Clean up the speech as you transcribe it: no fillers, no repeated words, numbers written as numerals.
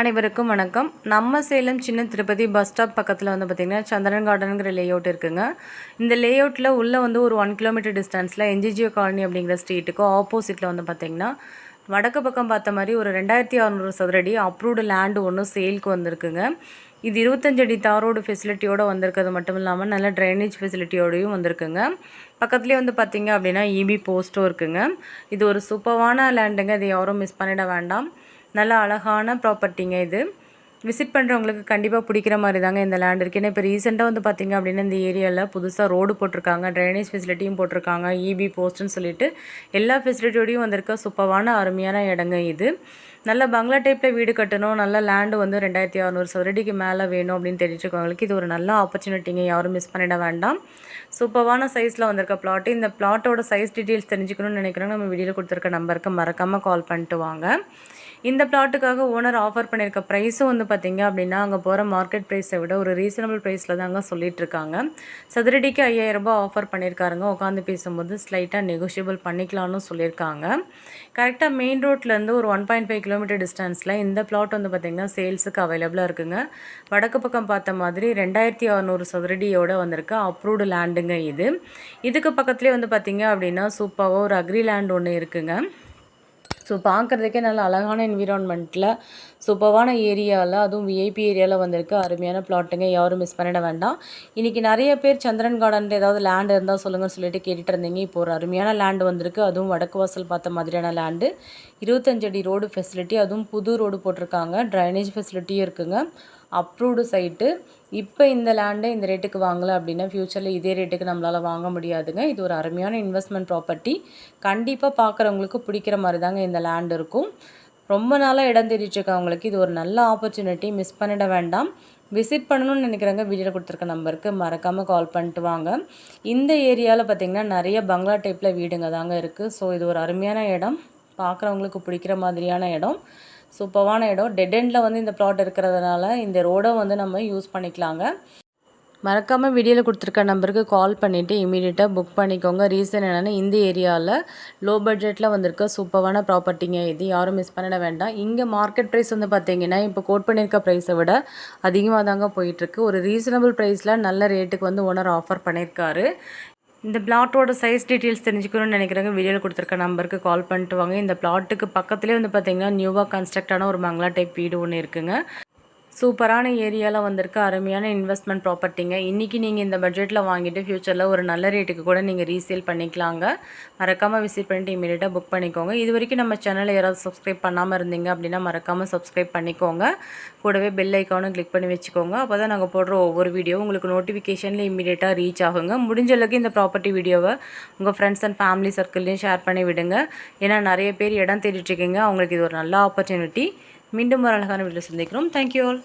அனைவருக்கும் வணக்கம். நம்ம சேலம் சின்ன திருப்பதி பஸ் ஸ்டாப் பக்கத்தில் வந்து பார்த்திங்கன்னா சந்திரன் கார்டனுங்கிற லேஅவுட் இருக்குங்க. இந்த லேஅவுட்டில் உள்ளே வந்து ஒரு 1 கிலோமீட்டர் டிஸ்டன்ஸில் என்ஜிஜிஓ காலனி அப்படிங்கிற ஸ்ட்ரீட்டுக்கும் ஆப்போசிட்டில் வந்து பார்த்திங்கன்னா வடக்கு பக்கம் பார்த்த மாதிரி ஒரு 2600 சதுரடி அப்ரூவ்டு லேண்டு ஒன்று சேலுக்கு வந்திருக்குங்க. இது 25 அடி தாரோடு ஃபெசிலிட்டியோடு வந்திருக்கிறது மட்டும் இல்லாமல் நல்ல ட்ரைனேஜ் ஃபெசிலிட்டியோடையும் வந்திருக்குங்க. பக்கத்துலேயே வந்து பார்த்திங்க அப்படின்னா இபி போஸ்ட்டும் இருக்குங்க. இது ஒரு சூப்பரான லேண்டுங்க. இது யாரும் மிஸ் பண்ணிட வேண்டாம். நல்ல அழகான ப்ராப்பர்ட்டிங்க. இது விசிட் பண்ணுறவங்களுக்கு கண்டிப்பாக பிடிக்கிற மாதிரி தாங்க இந்த லேண்ட் இருக்குது. ஏன்னா இப்போ ரீசெண்டாக வந்து பார்த்திங்க அப்படின்னா இந்த ஏரியாவில் புதுசாக ரோடு போட்டிருக்காங்க, ட்ரைனேஜ் ஃபெசிலிட்டியும் போட்டிருக்காங்க, இபி போஸ்ட்டுன்னு சொல்லிட்டு எல்லா ஃபெசிலிட்டியோடையும் வந்திருக்க சூப்பரான அருமையான இடங்க இது. நல்ல பங்களா டைப்பில் வீடு கட்டணும், நல்ல லேண்டு வந்து 2600 சதுரடிக்கு மேலே வேணும் அப்படின்னு தெரிஞ்சுக்கவங்களுக்கு இது ஒரு நல்ல ஆப்பர்ச்சுனிட்டிங்க. யாரும் மிஸ் பண்ணிட வேண்டாம். சூப்பரான சைஸில் வந்திருக்க பிளாட்டு. இந்த பிளாட்டோட சைஸ் டீட்டெயில்ஸ் தெரிஞ்சுக்கணும்னு நினைக்கிறோம். நம்ம வீடியோவில் கொடுத்துருக்க நம்பருக்கு மறக்காமல் கால் பண்ணிட்டு வாங்க. இந்த பிளாட்டுக்காக ஓனர் ஆஃபர் பண்ணியிருக்க ப்ரைஸும் வந்து பார்த்திங்க அப்படின்னா அங்கே போகிற மார்க்கெட் ப்ரைஸை விட ஒரு ரீசனபிள் ப்ரைஸில் தாங்க சொல்லிகிட்ருக்காங்க. சதுரடிக்கு 5000 ரூபாய் ஆஃபர் பண்ணியிருக்காருங்க. உட்காந்து பேசும்போது ஸ்லைட்டாக நெகோஷியபிள் பண்ணிக்கலாம்னு சொல்லியிருக்காங்க. கரெக்டாக மெயின் ரோட்லேருந்து ஒரு 1.5 கிலோமீட்டர் டிஸ்டன்ஸில் இந்த பிளாட் வந்து பார்த்திங்கன்னா சேல்ஸுக்கு அவைலபிளாக இருக்குங்க. வடக்கு பக்கம் பார்த்த மாதிரி 2600 சதுரடியோடு வந்திருக்க அப்ரூவ்டு லேண்டுங்க இது. இதுக்கு பக்கத்துலேயே வந்து பார்த்திங்க அப்படின்னா சூப்பராக ஒரு அக்ரி லேண்ட் ஒன்று இருக்குங்க. ஸோ பார்க்குறதுக்கே நல்ல அழகான என்விரான்மெண்ட்டில் சூப்பரான ஏரியாவில், அதுவும் விஐபி ஏரியாவில் வந்திருக்கு அருமையான பிளாட்டுங்க. யாரும் மிஸ் பண்ணிட வேண்டாம். இன்றைக்கி நிறைய பேர் சந்திரன் கார்டனில் ஏதாவது லேண்டு இருந்தால் சொல்லுங்கன்னு சொல்லிட்டு கேட்டுட்டு இருந்தீங்க. இப்போ ஒரு அருமையான லேண்டு வந்திருக்கு. அதுவும் வடக்கு வாசல் பார்த்த மாதிரியான லேண்டு, 25 அடி ரோடு ஃபெசிலிட்டி, அதுவும் புது ரோடு போட்டிருக்காங்க, ட்ரைனேஜ் ஃபெசிலிட்டியும் இருக்குங்க, அப்ரூவ்டு சைட்டு. இப்போ இந்த லேண்டை இந்த ரேட்டுக்கு வாங்கலை அப்படின்னா ஃப்யூச்சரில் இதே ரேட்டுக்கு நம்மளால் வாங்க முடியாதுங்க. இது ஒரு அருமையான இன்வெஸ்ட்மெண்ட் ப்ராப்பர்ட்டி. கண்டிப்பாக பார்க்குறவங்களுக்கு பிடிக்கிற மாதிரி தாங்க இந்த லேண்ட் இருக்கும். ரொம்ப நாளாக இடம் தேடிட்டுருக்கவங்களுக்கு இது ஒரு நல்ல ஆப்பர்ச்சுனிட்டி. மிஸ் பண்ணிட வேண்டாம். விசிட் பண்ணணும்னு நினைக்கிறவங்க வீடியோவில் கொடுத்துருக்க நம்பருக்கு மறக்காமல் கால் பண்ணிட்டு வாங்க. இந்த ஏரியாவில் பார்த்திங்கன்னா நிறைய பங்களா டைப்பில் வீடுங்க தாங்க இருக்குது. ஸோ இது ஒரு அருமையான இடம், பார்க்குறவங்களுக்கு பிடிக்கிற மாதிரியான இடம், சூப்பரான இடம். டெட் எண்டில் வந்து இந்த பிளாட் இருக்கிறதுனால இந்த ரோடை வந்து நம்ம யூஸ் பண்ணிக்கலாங்க. மறக்காமல் வீடியோவில் கொடுத்துருக்க நம்பருக்கு கால் பண்ணிவிட்டு இமீடியட்டாக புக் பண்ணிக்கோங்க. ரீசன் என்னென்னா இந்த ஏரியாவில் லோ பட்ஜெட்டில் வந்திருக்க சூப்பரான ப்ராப்பர்ட்டிங்க இது. யாரும் மிஸ் பண்ணிட வேண்டாம். இங்கே மார்க்கெட் ப்ரைஸ் வந்து பார்த்திங்கன்னா இப்போ கோட் பண்ணியிருக்க ப்ரைஸை விட அதிகமாக தாங்க போயிட்டுருக்கு. ஒரு ரீசனபிள் ப்ரைஸில் நல்ல ரேட்டுக்கு வந்து ஓனர் ஆஃபர் பண்ணியிருக்காரு. இந்த பிளாட்டோட சைஸ் டீட்டெயில்ஸ் தெரிஞ்சுக்கணும்னு நினைக்கிறவங்க வீடியோவில் கொடுத்துருக்க நம்பருக்கு கால் பண்ணிட்டு வாங்க. இந்த பிளாட்டுக்கு பக்கத்துலேயே வந்து பார்த்திங்கன்னா நியூவாக கன்ஸ்ட்ரக்டான ஒரு பங்களா டைப் வீடு ஒன்று இருக்குங்க. சூப்பரான ஏரியாவில் வந்திருக்க அருமையான இன்வெஸ்ட்மெண்ட் ப்ராப்பர்ட்டிங்க. இன்றைக்கி நீங்கள் இந்த பட்ஜெட்டில் வாங்கிட்டு ஃப்யூச்சரில் ஒரு நல்ல ரேட்டுக்கு கூட நீங்கள் ரீசேல் பண்ணிக்கலாங்க. மறக்காமல் விசிட் பண்ணிட்டு இமீடியட்டாக புக் பண்ணிக்கோங்க. இது வரைக்கும் நம்ம சேனலை யாராவது சப்ஸ்கிரைப் பண்ணாமல் இருந்தீங்க அப்படின்னா மறக்காமல் சப்ஸ்கிரைப் பண்ணிக்கோங்க. கூடவே பெல் ஐக்கானும் கிளிக் பண்ணி வச்சுக்கோங்க. அப்போ தான் நாங்கள் போடுற ஒவ்வொரு வீடியோ உங்களுக்கு நோட்டிஃபிகேஷனில் இமீடியட்டாக ரீச் ஆகுங்க. முடிஞ்ச அளவுக்கு இந்த ப்ராப்பர்ட்டி வீடியோவை உங்கள் ஃப்ரெண்ட்ஸ் அண்ட் ஃபேமிலி சர்க்கிள்லையும் ஷேர் பண்ணி விடுங்க. ஏன்னா நிறைய பேர் இடம் தேடிட்டுருக்கீங்க, அவங்களுக்கு இது ஒரு நல்ல ஆப்பர்ச்சுனிட்டி. மீண்டும் ஒரு அழகான வீடியோ சந்திக்கிறோம். Thank you all.